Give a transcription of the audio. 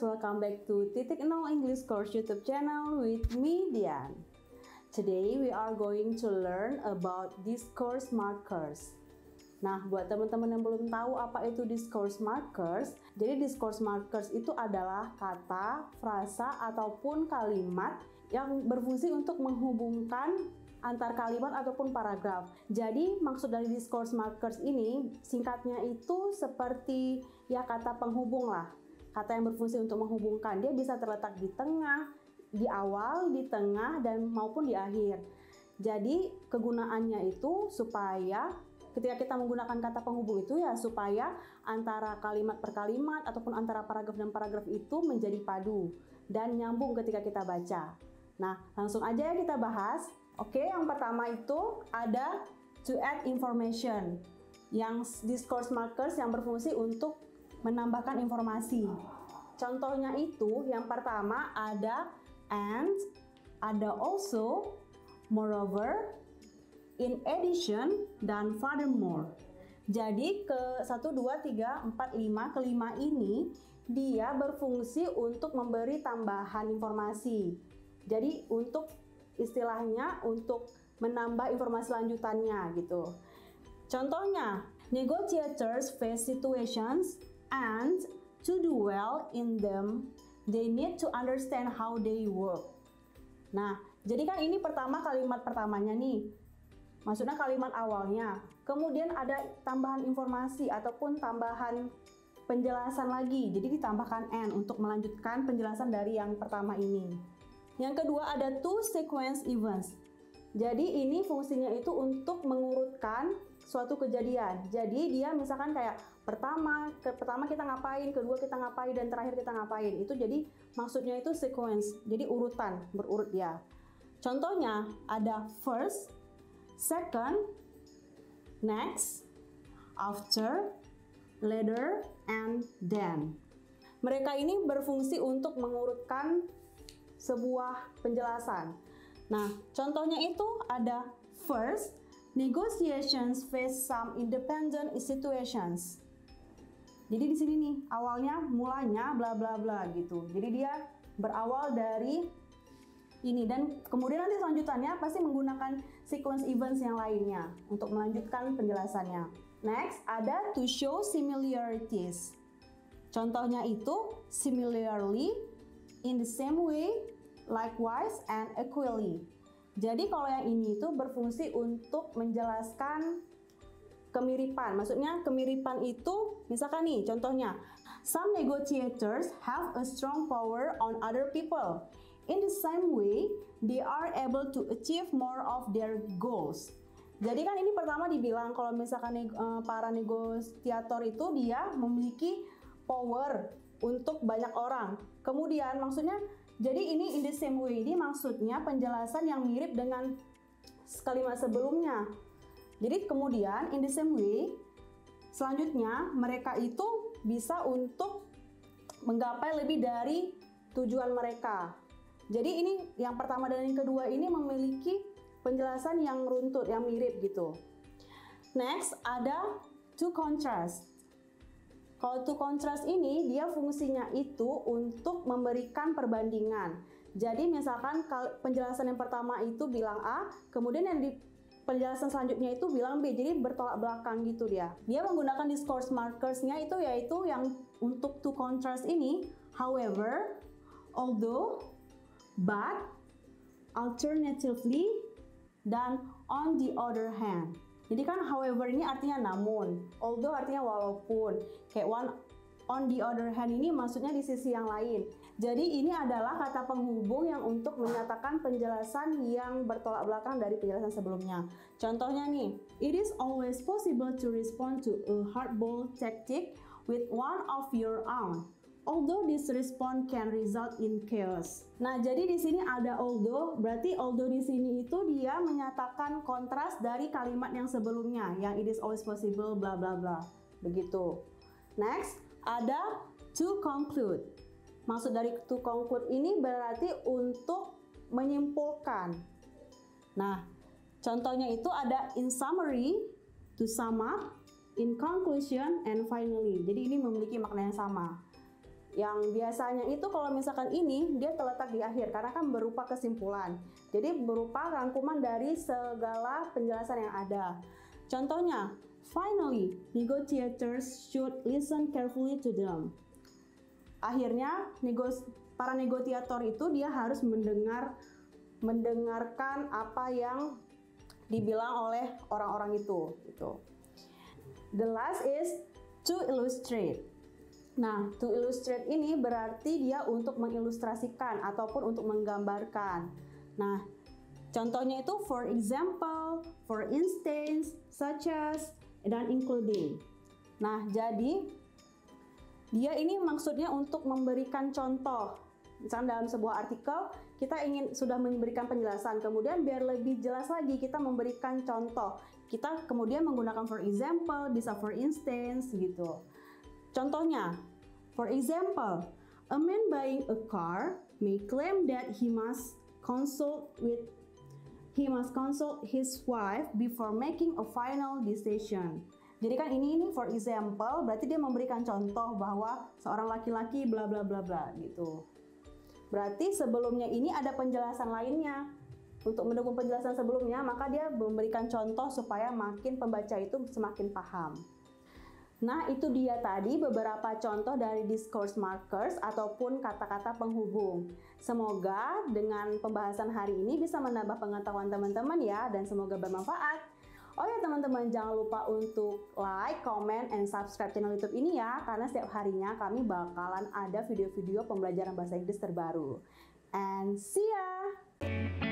welcome back to Titik Nol English Course YouTube channel with me, Dian. Today we are going to learn about discourse markers. Nah, buat teman-teman yang belum tahu apa itu discourse markers, jadi discourse markers itu adalah kata, frasa, ataupun kalimat yang berfungsi untuk menghubungkan antar kalimat ataupun paragraf. Jadi maksud dari discourse markers ini singkatnya itu seperti ya kata penghubung lah. Kata yang berfungsi untuk menghubungkan. Dia bisa terletak di tengah, di awal, di tengah, dan maupun di akhir. Jadi kegunaannya itu supaya ketika kita menggunakan kata penghubung itu ya supaya antara kalimat per kalimat ataupun antara paragraf dan paragraf itu menjadi padu dan nyambung ketika kita baca. Nah, langsung aja ya kita bahas. Oke, yang pertama itu ada to add information, yang discourse markers yang berfungsi untuk menambahkan informasi. Contohnya itu yang pertama ada and, ada also, moreover, in addition, dan furthermore. Jadi ke 1, 2, 3, 4, 5, kelima ini dia berfungsi untuk memberi tambahan informasi. Jadi untuk istilahnya untuk menambah informasi lanjutannya gitu. Contohnya, negotiators face situations and to do well in them, they need to understand how they work. Nah, jadi kan ini pertama kalimat pertamanya nih. Maksudnya kalimat awalnya. Kemudian ada tambahan informasi ataupun tambahan penjelasan lagi. Jadi ditambahkan and untuk melanjutkan penjelasan dari yang pertama ini. Yang kedua ada to sequence events. Jadi ini fungsinya itu untuk mengurutkan suatu kejadian. Jadi dia misalkan kayak pertama kita ngapain, kedua kita ngapain, dan terakhir kita ngapain. Itu jadi maksudnya itu sequence. Jadi urutan, berurut dia. Contohnya ada first, second, next, after, later, and then. Mereka ini berfungsi untuk mengurutkan sebuah penjelasan. Nah, contohnya itu ada first, negotiations face some independent situations. Jadi di sini nih awalnya mulanya bla bla bla gitu. Jadi dia berawal dari ini dan kemudian nanti selanjutannya pasti menggunakan sequence events yang lainnya untuk melanjutkan penjelasannya. Next ada to show similarities. Contohnya itu similarly, in the same way, likewise, and equally. Jadi kalau yang ini itu berfungsi untuk menjelaskan kemiripan. Maksudnya kemiripan itu misalkan nih contohnya, some negotiators have a strong power on other people. In the same way, they are able to achieve more of their goals. Jadi kan ini pertama dibilang kalau misalkan para negosiator itu dia memiliki power untuk banyak orang. Kemudian maksudnya jadi ini in the same way ini maksudnya penjelasan yang mirip dengan kalimat sebelumnya. Jadi kemudian in the same way selanjutnya mereka itu bisa untuk menggapai lebih dari tujuan mereka. Jadi ini yang pertama dan yang kedua ini memiliki penjelasan yang runtut, yang mirip gitu. Next ada to contrast. Kalau to contrast ini dia fungsinya itu untuk memberikan perbandingan. Jadi misalkan penjelasan yang pertama itu bilang A, kemudian yang di penjelasan selanjutnya itu bilang B, jadi bertolak belakang gitu dia. Dia menggunakan discourse markersnya itu yaitu yang untuk to contrast ini, however, although, but, alternatively, dan on the other hand. Jadi kan however ini artinya namun, although artinya walaupun, kayak on the other hand ini maksudnya di sisi yang lain. Jadi ini adalah kata penghubung yang untuk menyatakan penjelasan yang bertolak belakang dari penjelasan sebelumnya. Contohnya nih, it is always possible to respond to a hardball tactic with one of your own, although this response can result in chaos. Nah, jadi di sini ada although, berarti although di sini itu dia menyatakan kontras dari kalimat yang sebelumnya, yang it is always possible bla bla bla. Begitu. Next, ada to conclude. Maksud dari to conclude ini berarti untuk menyimpulkan. Nah, contohnya itu ada in summary, to sum up, in conclusion, and finally. Jadi ini memiliki makna yang sama. Yang biasanya itu kalau misalkan ini dia terletak di akhir karena kan berupa kesimpulan. Jadi berupa rangkuman dari segala penjelasan yang ada. Contohnya, finally, negotiators should listen carefully to them. Akhirnya para negosiator itu dia harus mendengarkan apa yang dibilang oleh orang-orang itu gitu. The last is to illustrate. Nah, to illustrate ini berarti dia untuk mengilustrasikan ataupun untuk menggambarkan. Nah, contohnya itu for example, for instance, such as, dan including. Nah, jadi dia ini maksudnya untuk memberikan contoh. Misalnya dalam sebuah artikel, kita sudah memberikan penjelasan, kemudian biar lebih jelas lagi kita memberikan contoh. Kita kemudian menggunakan for example, bisa for instance gitu. Contohnya, for example, a man buying a car may claim that he must consult his wife before making a final decision. Jadi kan ini for example, berarti dia memberikan contoh bahwa seorang laki-laki bla bla bla bla gitu. Berarti sebelumnya ini ada penjelasan lainnya. Untuk mendukung penjelasan sebelumnya, maka dia memberikan contoh supaya makin pembaca itu semakin paham. Nah, itu dia tadi beberapa contoh dari discourse markers ataupun kata-kata penghubung. Semoga dengan pembahasan hari ini bisa menambah pengetahuan teman-teman ya, dan semoga bermanfaat. Oh ya teman-teman, jangan lupa untuk like, comment, and subscribe channel YouTube ini ya, karena setiap harinya kami bakalan ada video-video pembelajaran bahasa Inggris terbaru. And see ya!